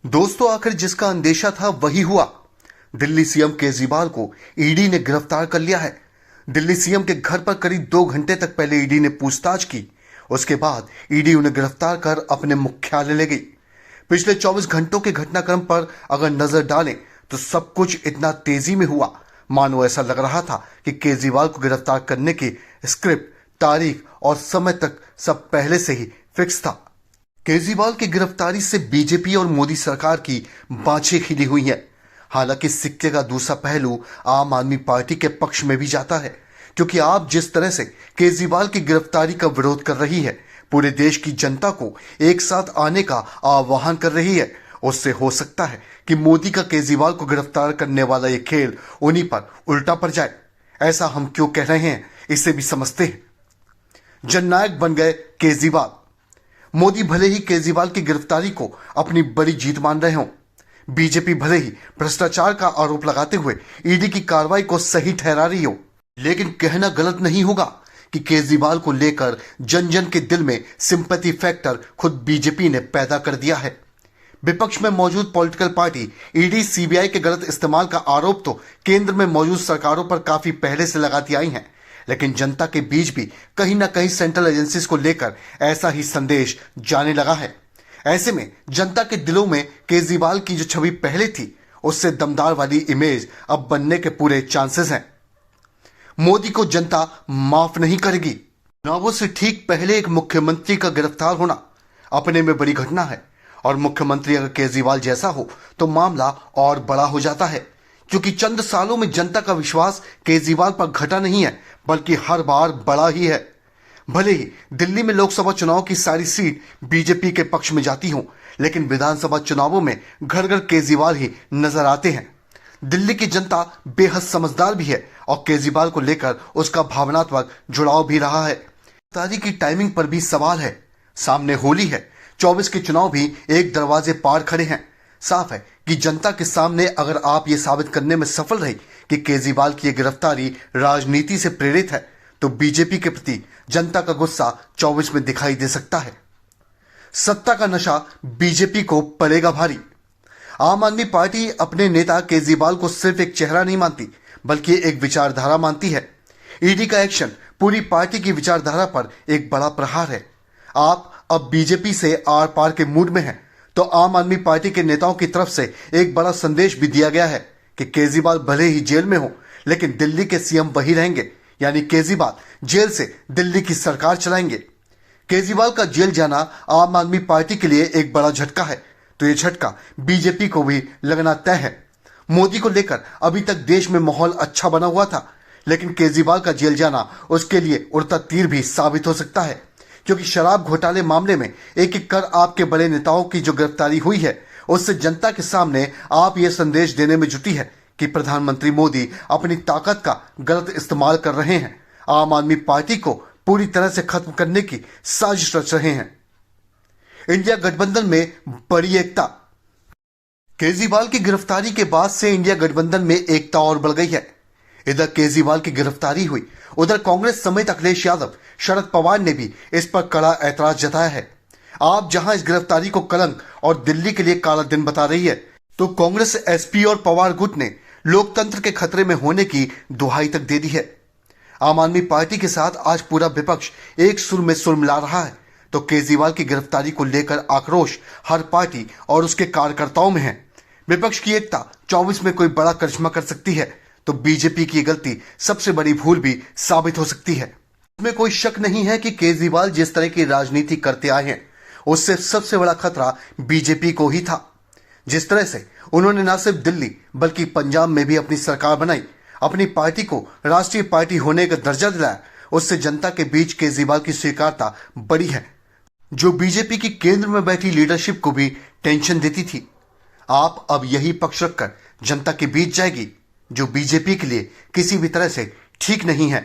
दोस्तों, आखिर जिसका अंदेशा था वही हुआ। दिल्ली सीएम केजरीवाल को ईडी ने गिरफ्तार कर लिया है। दिल्ली सीएम के घर पर करीब 2 घंटे तक पहले ईडी ने पूछताछ की। उसके बाद ईडी उन्हें गिरफ्तार कर अपने मुख्यालय ले गई। पिछले 24 घंटों के घटनाक्रम पर अगर नजर डालें तो सब कुछ इतना तेजी में हुआ, मानो ऐसा लग रहा था कि केजरीवाल को गिरफ्तार करने की स्क्रिप्ट, तारीख और समय तक सब पहले से ही फिक्स था। केजरीवाल की गिरफ्तारी से बीजेपी और मोदी सरकार की बाँछें खिली हुई हैं। हालांकि सिक्के का दूसरा पहलू आम आदमी पार्टी के पक्ष में भी जाता है, क्योंकि आप जिस तरह से केजरीवाल की गिरफ्तारी का विरोध कर रही है, पूरे देश की जनता को एक साथ आने का आह्वान कर रही है, उससे हो सकता है कि मोदी का केजरीवाल को गिरफ्तार करने वाला ये खेल उन्हीं पर उल्टा पड़ जाए। ऐसा हम क्यों कह रहे हैं, इसे भी समझते हैं। जननायक बन गए केजरीवाल। मोदी भले ही केजरीवाल की गिरफ्तारी को अपनी बड़ी जीत मान रहे हों, बीजेपी भले ही भ्रष्टाचार का आरोप लगाते हुए ईडी की कार्रवाई को सही ठहरा रही हो, लेकिन कहना गलत नहीं होगा कि केजरीवाल को लेकर जन जन के दिल में सिंपैथी फैक्टर खुद बीजेपी ने पैदा कर दिया है। विपक्ष में मौजूद पॉलिटिकल पार्टी ईडी सीबीआई के गलत इस्तेमाल का आरोप तो केंद्र में मौजूद सरकारों पर काफी पहले से लगाती आई हैं, लेकिन जनता के बीच भी कहीं ना कहीं सेंट्रल एजेंसीज को लेकर ऐसा ही संदेश जाने लगा है। ऐसे में जनता के दिलों में केजरीवाल की जो छवि पहले थी, उससे दमदार वाली इमेज अब बनने के पूरे चांसेस हैं। मोदी को जनता माफ नहीं करेगी। चुनावों से ठीक पहले एक मुख्यमंत्री का गिरफ्तार होना अपने में बड़ी घटना है, और मुख्यमंत्री अगर केजरीवाल जैसा हो तो मामला और बड़ा हो जाता है, क्योंकि चंद सालों में जनता का विश्वास केजरीवाल पर घटा नहीं है, बल्कि हर बार बढ़ा ही है। भले ही दिल्ली में लोकसभा चुनाव की सारी सीट बीजेपी के पक्ष में जाती हों, लेकिन विधानसभा चुनावों में घर घर केजरीवाल ही नजर आते हैं। दिल्ली की जनता बेहद समझदार भी है और केजरीवाल को लेकर उसका भावनात्मक जुड़ाव भी रहा है। गिरफ्तारी की टाइमिंग पर भी सवाल है। सामने होली है, 24 के चुनाव भी एक दरवाजे पार खड़े हैं। साफ है कि जनता के सामने अगर आप ये साबित करने में सफल रही कि केजरीवाल की गिरफ्तारी राजनीति से प्रेरित है, तो बीजेपी के प्रति जनता का गुस्सा 24 में दिखाई दे सकता है। सत्ता का नशा बीजेपी को पड़ेगा भारी। आम आदमी पार्टी अपने नेता केजरीवाल को सिर्फ एक चेहरा नहीं मानती, बल्कि एक विचारधारा मानती है। ईडी का एक्शन पूरी पार्टी की विचारधारा पर एक बड़ा प्रहार है। आप अब बीजेपी से आर पार के मूड में हैं, तो आम आदमी पार्टी के नेताओं की तरफ से एक बड़ा संदेश भी दिया गया है कि केजरीवाल भले ही जेल में हो, लेकिन दिल्ली के सीएम वही रहेंगे, यानी केजरीवाल जेल से दिल्ली की सरकार चलाएंगे। केजरीवाल का जेल जाना आम आदमी पार्टी के लिए एक बड़ा झटका है, तो ये झटका बीजेपी को भी लगना तय है। मोदी को लेकर अभी तक देश में माहौल अच्छा बना हुआ था, लेकिन केजरीवाल का जेल जाना उसके लिए उड़ता तीर भी साबित हो सकता है, क्योंकि शराब घोटाले मामले में एक एक कर आपके बड़े नेताओं की जो गिरफ्तारी हुई है, उससे जनता के सामने आप ये संदेश देने में जुटी है कि प्रधानमंत्री मोदी अपनी ताकत का गलत इस्तेमाल कर रहे हैं, आम आदमी पार्टी को पूरी तरह से खत्म करने की साजिश रच रहे हैं। इंडिया गठबंधन में बड़ी एकता। केजरीवाल की गिरफ्तारी के बाद से इंडिया गठबंधन में एकता और बढ़ गई है। इधर केजरीवाल की गिरफ्तारी हुई, उधर कांग्रेस समेत अखिलेश यादव, शरद पवार ने भी इस पर कड़ा ऐतराज जताया है। आप जहां इस गिरफ्तारी को कलंक और दिल्ली के लिए काला दिन बता रही है, तो कांग्रेस एसपी और पवार गुट ने लोकतंत्र के खतरे में होने की दुहाई तक दे दी है। आम आदमी पार्टी के साथ आज पूरा विपक्ष एक सुर में सुर मिला रहा है, तो केजरीवाल की गिरफ्तारी को लेकर आक्रोश हर पार्टी और उसके कार्यकर्ताओं में है। विपक्ष की एकता 24 में कोई बड़ा करिश्मा कर सकती है, तो बीजेपी की गलती सबसे बड़ी भूल भी साबित हो सकती है। इसमें कोई शक नहीं है कि केजरीवाल जिस तरह की राजनीति करते आए हैं, उससे सबसे बड़ा खतरा बीजेपी को ही था। जिस तरह से उन्होंने न सिर्फ दिल्ली बल्कि पंजाब में भी अपनी सरकार बनाई, अपनी पार्टी को राष्ट्रीय पार्टी होने का दर्जा दिलाया, उससे जनता के बीच केजरीवाल की स्वीकारता बढ़ी है, जो बीजेपी की केंद्र में बैठी लीडरशिप को भी टेंशन देती थी। आप अब यही पक्ष रखकर जनता के बीच जाएगी, जो बीजेपी के लिए किसी भी तरह से ठीक नहीं है।